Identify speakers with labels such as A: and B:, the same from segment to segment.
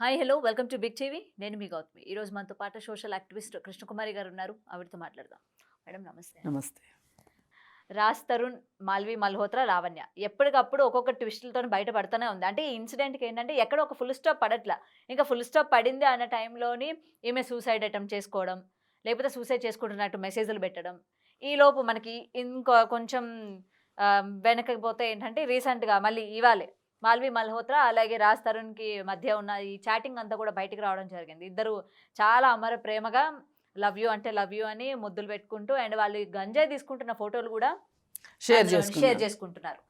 A: Hi hello welcome to Big TV. నేను మీ గౌతమి. ఈరోజు మనతో పాటు సోషల్ యాక్టివిస్ట్ కృష్ణకుమారి గారు ఉన్నారు. ఆవిడతో మాట్లాడదాం. మేడం నమస్తే.
B: నమస్తే.
A: రాజ్ తరుణ్, మాల్వి మల్హోత్రా, లావణ్య ఎప్పటికప్పుడు ఒక్కొక్క ట్విస్టులతో బయటపడుతూనే ఉంది. అంటే ఈ ఇన్సిడెంట్కి ఏంటంటే ఎక్కడో ఒక ఫుల్ స్టాప్ పడట్లా. ఇంకా ఫుల్ స్టాప్ పడింది అన్న టైంలోని ఈమె సూసైడ్ అటెంప్ట్ చేసుకోవడం, లేకపోతే సూసైడ్ చేసుకుంటున్నట్టు మెసేజ్లు పెట్టడం. ఈలోపు మనకి ఇంకో కొంచెం వెనకకి పోతే ఏంటంటే రీసెంట్గా మళ్ళీ ఇవాళే మాల్వి మల్హోత్రా అలాగే రాజ్ తరుణ్కి మధ్య ఉన్న ఈ చాటింగ్ అంతా కూడా బయటికి రావడం జరిగింది. ఇద్దరు చాలా అమర ప్రేమగా లవ్ యూ అంటే లవ్ యూ అని ముద్దులు పెట్టుకుంటూ అండ్ వాళ్ళు గంజాయి తీసుకుంటున్న ఫోటోలు కూడా షేర్ చేసుకుంటున్నారు.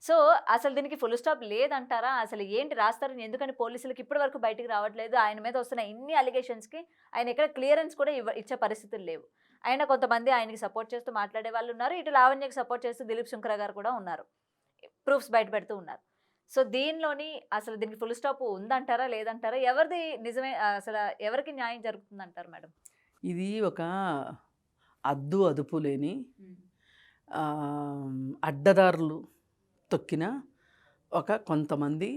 A: సో అసలు దీనికి ఫుల్ స్టాప్ లేదంటారా? అసలు ఏంటి రాజ్ తరుణ్ ఎందుకని పోలీసులకు ఇప్పటి వరకు బయటికి రావట్లేదు? ఆయన మీద వస్తున్న ఇన్ని అలిగేషన్స్కి ఆయన ఎక్కడ క్లియరెన్స్ కూడా ఇచ్చే పరిస్థితులు లేవు. ఆయన కొంతమంది ఆయనకి సపోర్ట్ చేస్తూ మాట్లాడే వాళ్ళు ఉన్నారు. ఇటు లావణ్యకి సపోర్ట్ చేస్తూ దిలీప్ శుంకర గారు కూడా ఉన్నారు. ప్రూఫ్స్ బయట పెడుతూ ఉన్నారు. సో దీనిలోని అసలు దీనికి ఫుల్ స్టాప్ ఉందంటారా లేదంటారా? ఎవరిది నిజమే? అసలు ఎవరికి న్యాయం జరుగుతుందంటారు మేడం?
B: ఇది ఒక అదుపు లేని అడ్డదారులు తొక్కిన కొంతమంది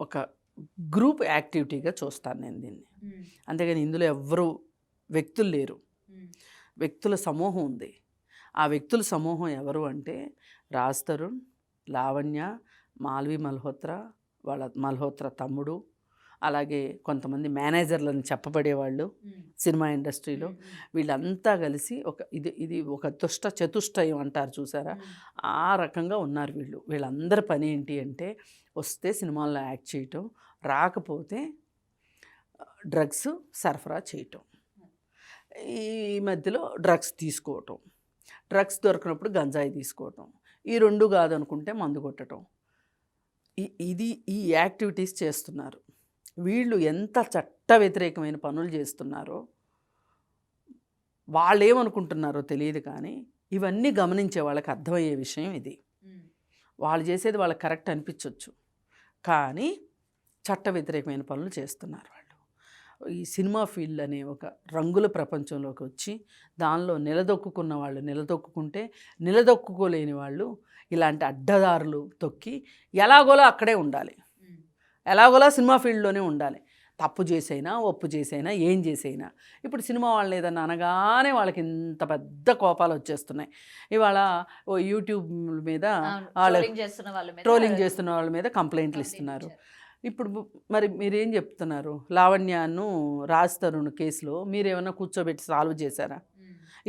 B: ఒక గ్రూప్ యాక్టివిటీగా చూస్తాను నేను దీన్ని. అంతేగాని ఇందులో ఎవ్వరు వ్యక్తులు లేరు, వ్యక్తుల సమూహం ఉంది. ఆ వ్యక్తుల సమూహం ఎవరు అంటే రాజ్ తరుణ్, లావణ్య, మాల్వి మల్హోత్రా, వాళ్ళ మల్హోత్రా తమ్ముడు, అలాగే కొంతమంది మేనేజర్లను చెప్పబడేవాళ్ళు సినిమా ఇండస్ట్రీలో. వీళ్ళంతా కలిసి ఇది ఒక దుష్ట చతుష్టయం అంటారు చూసారా, ఆ రకంగా ఉన్నారు వీళ్ళు. వీళ్ళందరి పని ఏంటి అంటే వస్తే సినిమాల్లో యాక్ట్ చేయటం, రాకపోతే డ్రగ్స్ సరఫరా చేయటం, ఈ మధ్యలో డ్రగ్స్ తీసుకోవటం, డ్రగ్స్ దొరికినప్పుడు గంజాయి తీసుకోవటం, ఈ రెండు కాదనుకుంటే మందు కొట్టడం, ఈ యాక్టివిటీస్ చేస్తున్నారు. వీళ్ళు ఎంత చట్ట వ్యతిరేకమైన పనులు చేస్తున్నారో వాళ్ళు ఏమనుకుంటున్నారో తెలియదు, కానీ ఇవన్నీ గమనించే వాళ్ళకి అర్థమయ్యే విషయం ఇది. వాళ్ళు చేసేది వాళ్ళకి కరెక్ట్ అనిపించవచ్చు, కానీ చట్ట వ్యతిరేకమైన పనులు చేస్తున్నారు వాళ్ళు. ఈ సినిమా ఫీల్డ్ అనే ఒక రంగుల ప్రపంచంలోకి వచ్చి దానిలో నిలదొక్కున్న వాళ్ళు నిలదొక్కుంటే, నిలదొక్కుకోలేని వాళ్ళు ఇలాంటి అడ్డదారులు తొక్కి ఎలాగోలా అక్కడే ఉండాలి, ఎలాగోలా సినిమా ఫీల్డ్లోనే ఉండాలి. తప్పు చేసైనా ఒప్పు చేసైనా ఏం చేసైనా. ఇప్పుడు సినిమా వాళ్ళు ఏదన్నా అనగానే వాళ్ళకి ఇంత పెద్ద కోపాలు వచ్చేస్తున్నాయి. ఇవాళ యూట్యూబ్ మీద ట్రోలింగ్ చేస్తున్న వాళ్ళ మీద కంప్లైంట్లు ఇస్తున్నారు. ఇప్పుడు మరి మీరేం చెప్తున్నారు? లావణ్యను రాజ్ తరుణ్ కేసులో మీరేమన్నా కూర్చోబెట్టి సాల్వ్ చేశారా?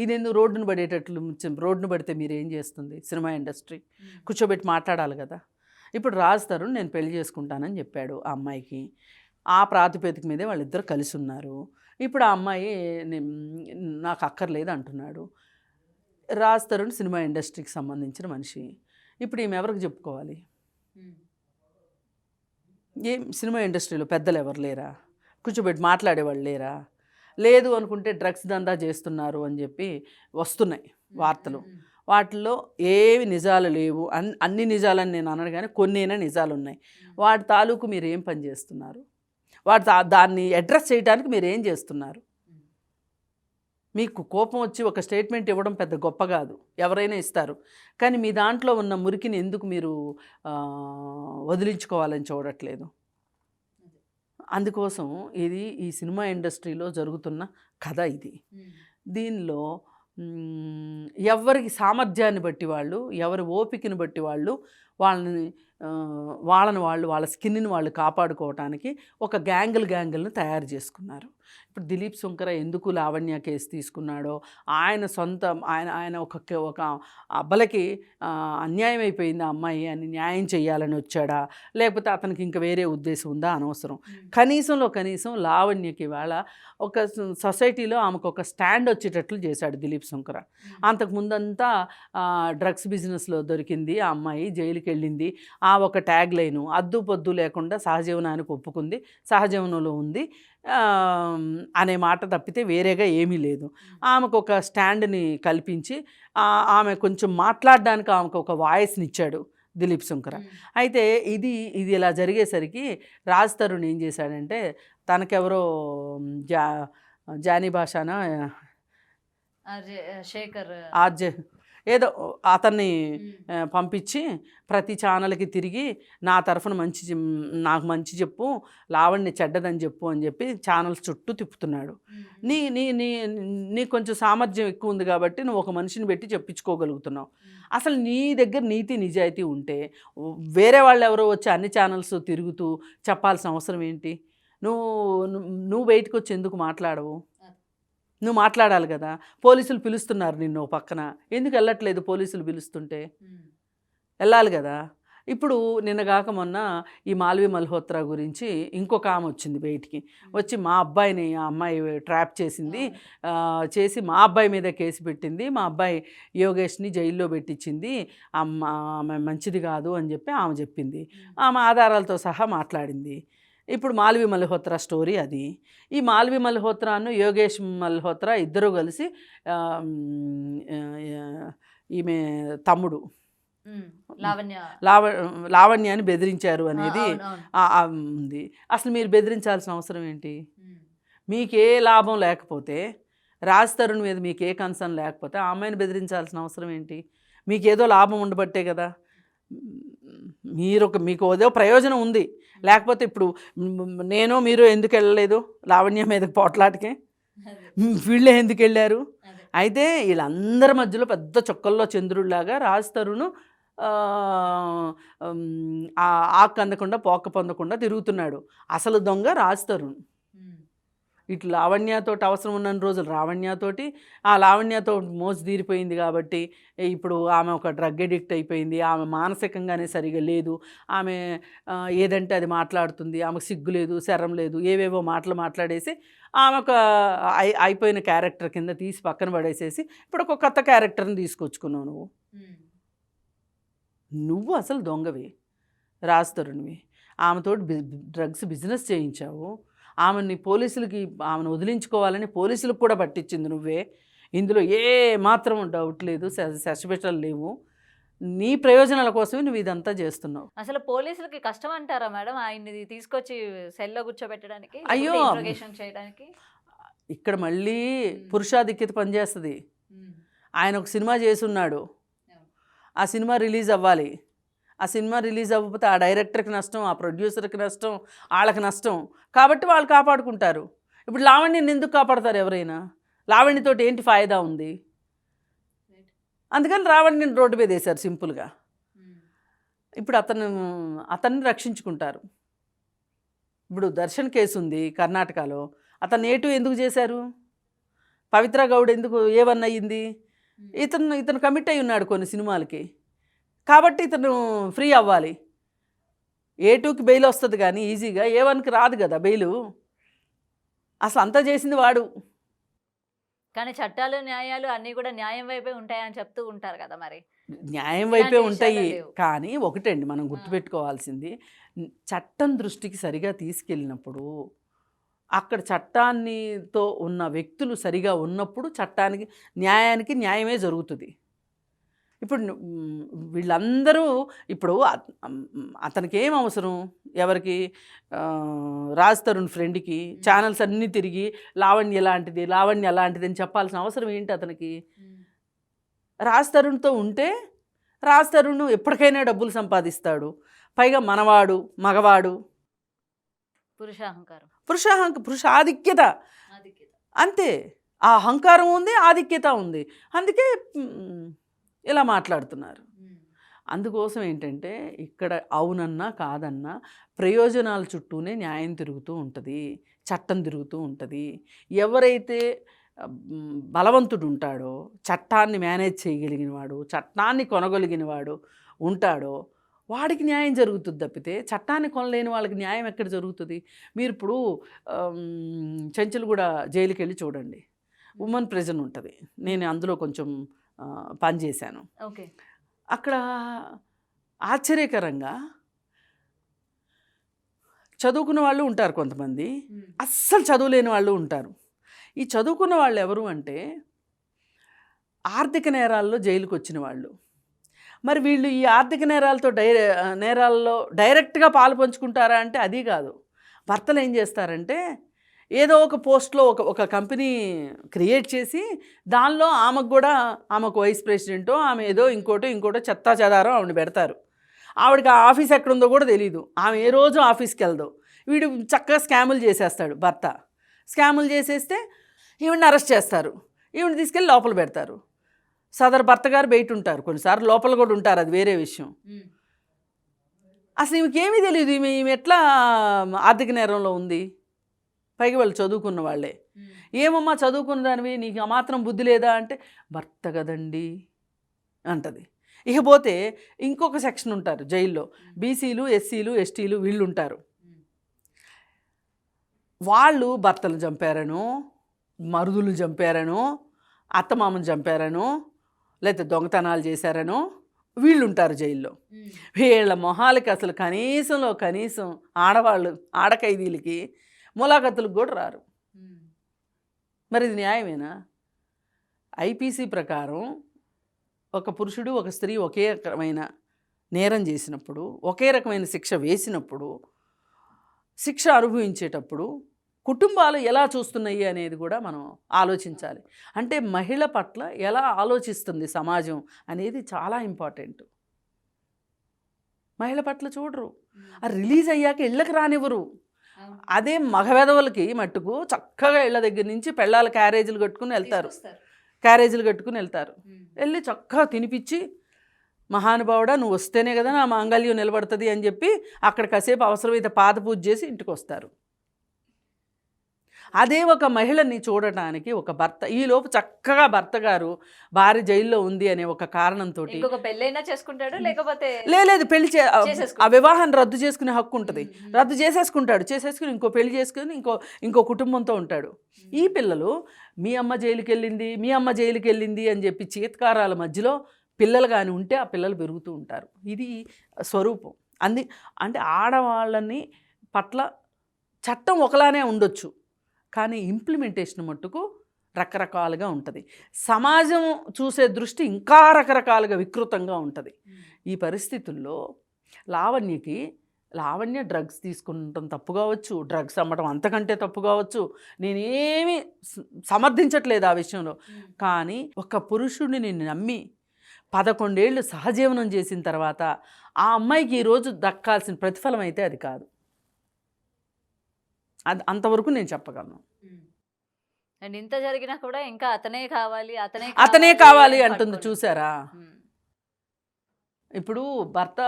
B: ఇదెందుకు రోడ్డును పడేటట్లు, రోడ్డును పడితే మీరేం చేస్తుంది సినిమా ఇండస్ట్రీ? కూర్చోబెట్టి మాట్లాడాలి కదా. ఇప్పుడు రాజ్ తరుణ్ నేను పెళ్లి చేసుకుంటానని చెప్పాడు ఆ అమ్మాయికి. ఆ ప్రాతిపదిక మీదే వాళ్ళిద్దరు కలిసి ఉన్నారు. ఇప్పుడు ఆ అమ్మాయి నాకు అక్కర్లేదు అంటున్నాడు. రాజ్ తరుణ్ సినిమా ఇండస్ట్రీకి సంబంధించిన మనిషి. ఇప్పుడు ఈమె ఎవరికి చెప్పుకోవాలి? ఏం సినిమా ఇండస్ట్రీలో పెద్దలు ఎవరు లేరా? కూర్చోబెట్టి మాట్లాడేవాళ్ళు లేరా? లేదు అనుకుంటే డ్రగ్స్ దందా చేస్తున్నారు అని చెప్పి వస్తున్నాయి వార్తలు. వాటిల్లో ఏవి నిజాలు లేవు. అన్ని నిజాలని నేను అనను, కానీ కొన్నైనా నిజాలు ఉన్నాయి. వాటి తాలూకు మీరు ఏం పని చేస్తున్నారు? దాన్ని అడ్రస్ చేయడానికి మీరు ఏం చేస్తున్నారు? మీకు కోపం వచ్చి ఒక స్టేట్మెంట్ ఇవ్వడం పెద్ద గొప్ప కాదు, ఎవరైనా ఇస్తారు. కానీ మీ దాంట్లో ఉన్న మురికిని ఎందుకు మీరు వదిలించుకోవాలని చూడట్లేదు? అందుకోసం ఈ సినిమా ఇండస్ట్రీలో జరుగుతున్న కథ ఇది. దీనిలో ఎవరికి సామర్థ్యాన్ని బట్టి వాళ్ళు, ఎవరి ఓపికని బట్టి వాళ్ళు వాళ్ళ స్కిన్ని వాళ్ళు కాపాడుకోవటానికి ఒక గ్యాంగుల్ని తయారు చేసుకున్నారు. ఇప్పుడు దిలీప్ శుంకర ఎందుకు లావణ్య కేసు తీసుకున్నాడో, ఆయన ఒక అబ్బలకి అన్యాయం అయిపోయింది ఆ అమ్మాయి అని న్యాయం చేయాలని వచ్చాడా, లేకపోతే అతనికి ఇంకా వేరే ఉద్దేశం ఉందా అనవసరం. కనీసం లావణ్యకి ఇవాళ ఒక సొసైటీలో ఆమెకు ఒక స్టాండ్ వచ్చేటట్లు చేశాడు దిలీప్ శుంకర. అంతకుముందంతా డ్రగ్స్ బిజినెస్లో దొరికింది ఆ అమ్మాయి, జైలుకి వెళ్ళింది. ఆ ఒక ట్యాగ్ లైను అద్దు పొద్దు లేకుండా సహజీవనానికి ఒప్పుకుంది, సహజీవనంలో ఉంది అనే మాట తప్పితే వేరేగా ఏమీ లేదు. ఆమెకు ఒక స్టాండ్ని కల్పించి ఆమె కొంచెం మాట్లాడడానికి ఆమెకు ఒక వాయిస్ని ఇచ్చాడు దిలీప్ శుంకర. అయితే ఇది ఇలా జరిగేసరికి రాజ్ తరుణ్ ఏం చేశాడంటే, తనకెవరో జానీ భాషానా
A: శేఖర్
B: ఏదో అతన్ని పంపించి ప్రతి ఛానల్కి తిరిగి నా తరఫున నాకు మంచి చెప్పు, లావణ్య చెడ్డదని చెప్పు అని చెప్పి ఛానల్స్ చుట్టూ తిప్పుతున్నాడు. నీ నీ నీ నీ కొంచెం సామర్థ్యం ఎక్కువ ఉంది కాబట్టి నువ్వు ఒక మనిషిని పెట్టి చెప్పించుకోగలుగుతున్నావు. అసలు నీ దగ్గర నీతి నిజాయితీ ఉంటే వేరే వాళ్ళు ఎవరో వచ్చి అన్ని ఛానల్స్ తిరుగుతూ చెప్పాల్సిన అవసరం ఏంటి? నువ్వు బయటకు వచ్చి ఎందుకు మాట్లాడవు? నువ్వు మాట్లాడాలి కదా. పోలీసులు పిలుస్తున్నారు నిన్ను పక్కన, ఎందుకు వెళ్ళట్లేదు? పోలీసులు పిలుస్తుంటే వెళ్ళాలి కదా. ఇప్పుడు నిన్నగాక మొన్న ఈ మాల్వి మల్హోత్రా గురించి ఇంకొక ఆమె వచ్చింది బయటికి, వచ్చి మా అబ్బాయిని ఆ అమ్మాయి ట్రాప్ చేసింది, చేసి మా అబ్బాయి మీద కేసు పెట్టింది, మా అబ్బాయి యోగేష్ని జైల్లో పెట్టించింది, ఆమె మంచిది కాదు అని చెప్పి ఆమె చెప్పింది. ఆమె ఆధారాలతో సహా మాట్లాడింది. ఇప్పుడు మాల్వి మల్హోత్రా స్టోరీ అది. ఈ మాల్వి మల్హోత్రాను యోగేష్ మల్హోత్రా ఇద్దరు కలిసి ఈమె తమ్ముడు లావణ్యాన్ని బెదిరించారు అనేది ఉంది. అసలు మీరు బెదిరించాల్సిన అవసరం ఏంటి? మీకే లాభం లేకపోతే, రాజ్ తరుణ్ మీద మీకే కన్సర్న్ లేకపోతే ఆ అమ్మాయిని బెదిరించాల్సిన అవసరం ఏంటి? మీకేదో లాభం ఉండబట్టే కదా. మీకు ఏదో ప్రయోజనం ఉంది, లేకపోతే ఇప్పుడు మీరు ఎందుకు వెళ్ళలేదు లావణ్య మీద పోట్లాటకే? వీళ్ళే ఎందుకు వెళ్ళారు? అయితే వీళ్ళందరి మధ్యలో పెద్ద చొక్కల్లో చంద్రుడిలాగా రాజ్ తరుణ్ ఆకు అందకుండా పోక పొందకుండా తిరుగుతున్నాడు. అసలు దొంగ రాజ్ తరుణ్. ఇటు లావణ్యతోటి అవసరం ఉన్న రోజులు లావణ్యతోటి, ఆ లావణ్యతో మోసు తీరిపోయింది కాబట్టి ఇప్పుడు ఆమె ఒక డ్రగ్ ఎడిక్ట్ అయిపోయింది, ఆమె మానసికంగానే సరిగా లేదు, ఆమె ఏదంటే అది మాట్లాడుతుంది, ఆమెకు సిగ్గు లేదు, శరం లేదు, ఏవేవో మాట్లాడేసి ఆమె ఒక అయిపోయిన క్యారెక్టర్ కింద తీసి పక్కన పడేసేసి ఇప్పుడు ఒక కొత్త క్యారెక్టర్ని తీసుకొచ్చుకున్నావు. నువ్వు అసలు దొంగవి, రాజ్ తరుణ్వి. ఆమెతోటి డ్రగ్స్ బిజినెస్ చేయించావు. ఆమెని ఆమెను వదిలించుకోవాలని పోలీసులకు కూడా పట్టించింది నువ్వే. ఇందులో ఏ మాత్రం డౌట్ లేదు, సస్పెషన్లు లేవు. నీ ప్రయోజనాల కోసమే నువ్వు ఇదంతా చేస్తున్నావు.
A: అసలు పోలీసులకి కష్టం అంటారా మేడం ఆయన్ని తీసుకొచ్చి సెల్లో కూర్చోబెట్టడానికి,
B: అయ్యో
A: ఇంట్రోగేషన్ చేయడానికి?
B: ఇక్కడ మళ్ళీ పురుషాధిక్యత పనిచేస్తుంది. ఆయన ఒక సినిమా చేసున్నాడు, ఆ సినిమా రిలీజ్ అవ్వాలి. ఆ సినిమా రిలీజ్ అవ్వకపోతే ఆ డైరెక్టర్కి నష్టం, ఆ ప్రొడ్యూసర్కి నష్టం, వాళ్ళకి నష్టం. కాబట్టి వాళ్ళు కాపాడుకుంటారు. ఇప్పుడు లావణ్యని ఎందుకు కాపాడతారు ఎవరైనా? లావణ్యతోటి ఏంటి ఫాయిదా ఉంది? అందుకని లావణ్యని రోడ్డు మీద వేశారు సింపుల్గా. ఇప్పుడు అతన్ని రక్షించుకుంటారు. ఇప్పుడు దర్శన్ కేసు ఉంది కర్ణాటకలో, అతను A2 ఎందుకు చేశారు? పవిత్ర గౌడ్ ఎందుకు A1 అయ్యింది? ఇతను కమిట్ అయి ఉన్నాడు కొన్ని సినిమాలకి, కాబట్టి ఇతను ఫ్రీ అవ్వాలి. A2కి బెయిల్ వస్తుంది కానీ ఈజీగా A1కి రాదు కదా బెయిలు. అసలు అంతా చేసింది వాడు.
A: కానీ చట్టాలు న్యాయాలు అన్నీ కూడా న్యాయం వైపే ఉంటాయని చెప్తూ ఉంటారు కదా. మరి
B: న్యాయం వైపే ఉంటాయి కానీ ఒకటండి మనం గుర్తుపెట్టుకోవాల్సింది, చట్టం దృష్టికి సరిగా తీసుకెళ్ళినప్పుడు, అక్కడ చట్టాన్నితో ఉన్న వ్యక్తులు సరిగా ఉన్నప్పుడు న్యాయానికి న్యాయమే జరుగుతుంది. ఇప్పుడు వీళ్ళందరూ ఇప్పుడు అతనికి ఏం అవసరం? ఎవరికి? రాజ్ తరుణ్ ఫ్రెండ్కి ఛానల్స్ అన్నీ తిరిగి లావణ్య అలాంటిది అని చెప్పాల్సిన అవసరం ఏంటి అతనికి? రాజ్ తరుణ్తో ఉంటే రాజ్ తరుణ్ ఎప్పటికైనా డబ్బులు సంపాదిస్తాడు. పైగా మనవాడు, మగవాడు, పురుషాధిక్యత అంతే. ఆ అహంకారం ఉంది, ఆధిక్యత ఉంది. అందుకే ఇలా మాట్లాడుతున్నారు. అందుకోసం ఏంటంటే ఇక్కడ అవునన్నా కాదన్నా ప్రయోజనాల చుట్టూనే న్యాయం తిరుగుతూ ఉంటుంది, చట్టం తిరుగుతూ ఉంటుంది. ఎవరైతే బలవంతుడు ఉంటాడో, చట్టాన్ని మేనేజ్ చేయగలిగిన వాడు, చట్టాన్ని కొనగలిగిన వాడు ఉంటాడో వాడికి న్యాయం జరుగుతుంది తప్పితే చట్టాన్ని కొనలేని వాళ్ళకి న్యాయం ఎక్కడ జరుగుతుంది? మీరు ఇప్పుడు చెంచులగూడ జైలుకి వెళ్ళి చూడండి, ఉమెన్ ప్రిజన్ ఉంటుంది. నేను అందులో కొంచెం పనిచేశాను.
A: ఓకే.
B: అక్కడ ఆశ్చర్యకరంగా చదువుకున్న వాళ్ళు ఉంటారు కొంతమంది, అస్సలు చదువులేని వాళ్ళు ఉంటారు. ఈ చదువుకున్న వాళ్ళు ఎవరు అంటే ఆర్థిక నేరాల్లో జైలుకి వచ్చిన వాళ్ళు. మరి వీళ్ళు ఈ ఆర్థిక నేరాల్లో డైరెక్ట్గా పాలు పంచుకుంటారా అంటే అది కాదు. భర్తలు ఏం చేస్తారంటే ఏదో ఒక పోస్ట్లో ఒక కంపెనీ క్రియేట్ చేసి దానిలో ఆమెకు వైస్ ప్రెసిడెంటో ఆమె ఏదో ఇంకోటో చెత్తా చెదారో ఆవిడ పెడతారు. ఆవిడకి ఆ ఆఫీస్ ఎక్కడుందో కూడా తెలియదు, ఆమె ఏ రోజు ఆఫీస్కి వెళ్దో. వీడు చక్కగా స్కాములు చేసేస్తాడు భర్త. స్కాములు చేసేస్తే ఈవిడిని అరెస్ట్ చేస్తారు, ఈవిడిని తీసుకెళ్ళి లోపల పెడతారు. సదరు భర్త గారు బయట ఉంటారు, కొన్నిసార్లు లోపల కూడా ఉంటారు, అది వేరే విషయం. అసలు ఈమెకేమీ తెలియదు ఈమె ఎట్లా ఆర్థిక నేరంలో ఉంది. పైకి వాళ్ళు చదువుకున్న వాళ్ళే. ఏమమ్మా చదువుకున్న దానివి, నీకు ఆ మాత్రం బుద్ధి లేదా అంటే భర్త కదండి అంటది. ఇకపోతే ఇంకొక సెక్షన్ ఉంటారు జైల్లో, బీసీలు, ఎస్సీలు, ఎస్టీలు వీళ్ళు ఉంటారు. వాళ్ళు భర్తలు చంపారనో, మరుదులు చంపారనో, అత్తమామను చంపారనో, లేకపోతే దొంగతనాలు చేశారనో వీళ్ళు ఉంటారు జైల్లో. వీళ్ళ మొహాలకి అసలు కనీసం ఆడ ఖైదీలకి ములాఖతులకు కూడా రారు. మరి ఇది న్యాయమేనా? ఐపీసీ ప్రకారం ఒక పురుషుడు ఒక స్త్రీ ఒకే రకమైన నేరం చేసినప్పుడు, ఒకే రకమైన శిక్ష వేసినప్పుడు, శిక్ష అనుభవించేటప్పుడు కుటుంబాలు ఎలా చూస్తున్నాయి అనేది కూడా మనం ఆలోచించాలి. అంటే మహిళ పట్ల ఎలా ఆలోచిస్తుంది సమాజం అనేది చాలా ఇంపార్టెంట్. మహిళ పట్ల చూడరు, ఆ రిలీజ్ అయ్యాక ఇళ్ళకి రానివ్వరు. అదే మగవెదవులకి మట్టుకు చక్కగా ఇళ్ళ దగ్గర నుంచి పెళ్ళాల క్యారేజీలు కట్టుకుని వెళ్తారు. వెళ్ళి చక్కగా తినిపించి, మహానుభావుడా నువ్వు వస్తేనే కదా నా మాంగళ్యం నిలబడుతుంది అని చెప్పి అక్కడ కాసేపు అవసరమైతే పాద పూజ చేసి ఇంటికి వస్తారు. అదే ఒక మహిళని చూడటానికి ఒక భర్త ఈలోపు చక్కగా భర్త గారు భార్య జైల్లో ఉంది అనే ఒక కారణంతో
A: పెళ్ళైనా చేసుకుంటాడు, లేకపోతే
B: లేదు పెళ్లి ఆ వివాహాన్ని రద్దు చేసుకునే హక్కు ఉంటుంది. రద్దు చేసేసుకుని ఇంకో పెళ్లి చేసుకుని ఇంకో కుటుంబంతో ఉంటాడు. ఈ పిల్లలు మీ అమ్మ జైలుకి వెళ్ళింది అని చెప్పి చీత్కారాల మధ్యలో పిల్లలు కానీ ఉంటే ఆ పిల్లలు పెరుగుతూ ఉంటారు. ఇది స్వరూపం. అంటే ఆడవాళ్ళని పట్ల చట్టం ఒకలానే ఉండొచ్చు, కానీ ఇంప్లిమెంటేషన్ మట్టుకు రకరకాలుగా ఉంటుంది. సమాజం చూసే దృష్టి ఇంకా రకరకాలుగా వికృతంగా ఉంటుంది. ఈ పరిస్థితుల్లో లావణ్య డ్రగ్స్ తీసుకుంటాం తప్పు కావచ్చు, డ్రగ్స్ అమ్మటం అంతకంటే తప్పు కావచ్చు, నేనేమీ సమర్థించట్లేదు ఆ విషయంలో. కానీ ఒక పురుషుడిని నమ్మి 11 ఏళ్ళు సహజీవనం చేసిన తర్వాత ఆ అమ్మాయికి ఈరోజు దక్కాల్సిన ప్రతిఫలం అయితే అది కాదు. అది అంతవరకు నేను చెప్పగలను.
A: అండ్ ఇంత జరిగినా కూడా ఇంకా
B: అతనే కావాలి అంటుంది చూసారా. ఇప్పుడు భర్త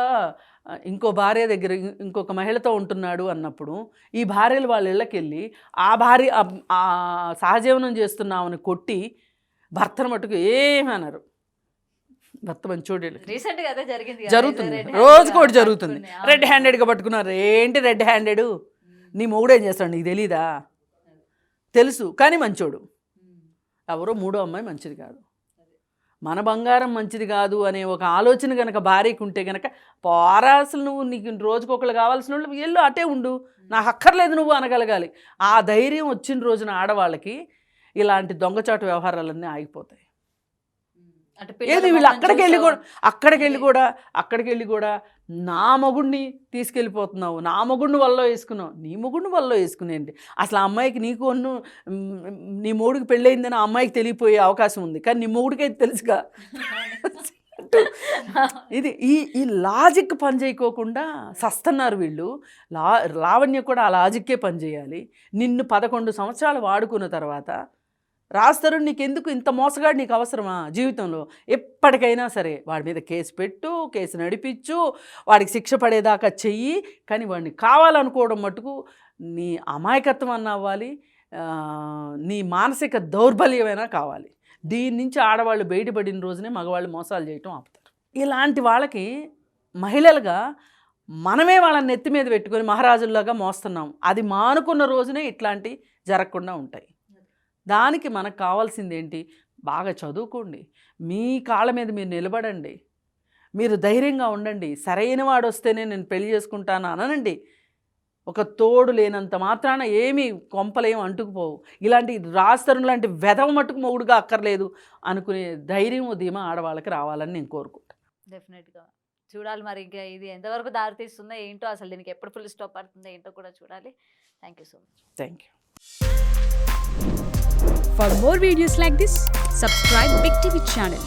B: ఇంకో భార్య దగ్గర ఇంకొక మహిళతో ఉంటున్నాడు అన్నప్పుడు ఈ భార్యలు వాళ్ళ ఇళ్ళకి వెళ్ళి ఆ సహజీవనం చేస్తున్నామని కొట్టి భర్తను మటుకు ఏమన్నారు. భర్త మంచోడు జరుగుతుంది, రోజుకోటి జరుగుతుంది. రెడ్ హ్యాండెడ్గా పట్టుకున్నారు. ఏంటి రెడ్ హ్యాండెడ్? నీ మొగుడు ఏం చేస్తాడు నీకు తెలీదా? తెలుసు, కానీ మంచోడు. ఎవరో మూడో అమ్మాయి మంచిది కాదు, మన బంగారం మంచిది కాదు అనే ఒక ఆలోచన కనుక భార్యకు ఉంటే కనుక పోరాసలు నీకు రోజుకొకళ్ళు కావాల్సిన వాళ్ళు వెళ్ళు అటే ఉండు, నాకు అక్కర్లేదు నువ్వు అనగలగాలి. ఆ ధైర్యం వచ్చిన రోజున ఆడవాళ్ళకి ఇలాంటి దొంగచాటు వ్యవహారాలన్నీ ఆగిపోతాయి. ఏది వీళ్ళు అక్కడికి వెళ్ళి కూడా నా మొగుడిని తీసుకెళ్ళిపోతున్నావు, నా మొగుడిని వల్ల వేసుకున్నావు, నీ మొగుడిని వల్ల వేసుకునేయండి. అసలు ఆ అమ్మాయికి నీ మొగుడికి పెళ్ళయిందని ఆ అమ్మాయికి తెలియపోయే అవకాశం ఉంది, కానీ నీ మొగుడికైతే తెలుసుగా. ఇది ఈ లాజిక్ పని చేయకోకుండా సస్తున్నారు వీళ్ళు. లావణ్య కూడా ఆ లాజిక్కే పనిచేయాలి. నిన్ను 11 సంవత్సరాలు వాడుకున్న తర్వాత రాస్తారు, నీకెందుకు ఇంత మోసగాడు, నీకు అవసరమా జీవితంలో? ఎప్పటికైనా సరే వాడి మీద కేసు నడిపించు, వాడికి శిక్ష పడేదాకా చెయ్యి, కానీ వాడిని కావాలనుకోవడం మటుకు నీ అమాయకత్వం అన్న అవ్వాలి, నీ మానసిక దౌర్బల్యమైనా కావాలి. దీని నుంచి ఆడవాళ్ళు బయటపడిన రోజునే మగవాళ్ళు మోసాలు చేయటం ఆపుతారు. ఇలాంటి వాళ్ళకి మహిళలుగా మనమే వాళ్ళని నెత్తి మీద పెట్టుకొని మహారాజుల్లాగా మోస్తున్నాం. అది మానుకున్న రోజునే ఇట్లాంటి జరగకుండా ఉంటాయి. దానికి మనకు కావాల్సింది ఏంటి? బాగా చదువుకోండి, మీ కాళ్ళ మీద మీరు నిలబడండి, మీరు ధైర్యంగా ఉండండి. సరైన వాడు వస్తేనే నేను పెళ్లి చేసుకుంటాను అనండి. ఒక తోడు లేనంత మాత్రాన ఏమీ కొంపలేం అంటుకుపోవు. ఇలాంటి రాస్తరుని లాంటి వెధవ మట్టుకు మొగుడుగా అక్కర్లేదు అనుకునే ధైర్యం ధీమా ఆడవాళ్ళకి రావాలని నేను కోరుకుంటాను.
A: డెఫినెట్గా చూడాలి మరి ఇంకా ఇది ఎంతవరకు దారి తీస్తుందో ఏంటో, అసలు దీనికి ఎప్పుడు ఫుల్ స్టాప్ పడుతుందో ఏంటో కూడా చూడాలి. Thank you so much.
B: Thank you.
C: For more videos like this, subscribe Big TV channel.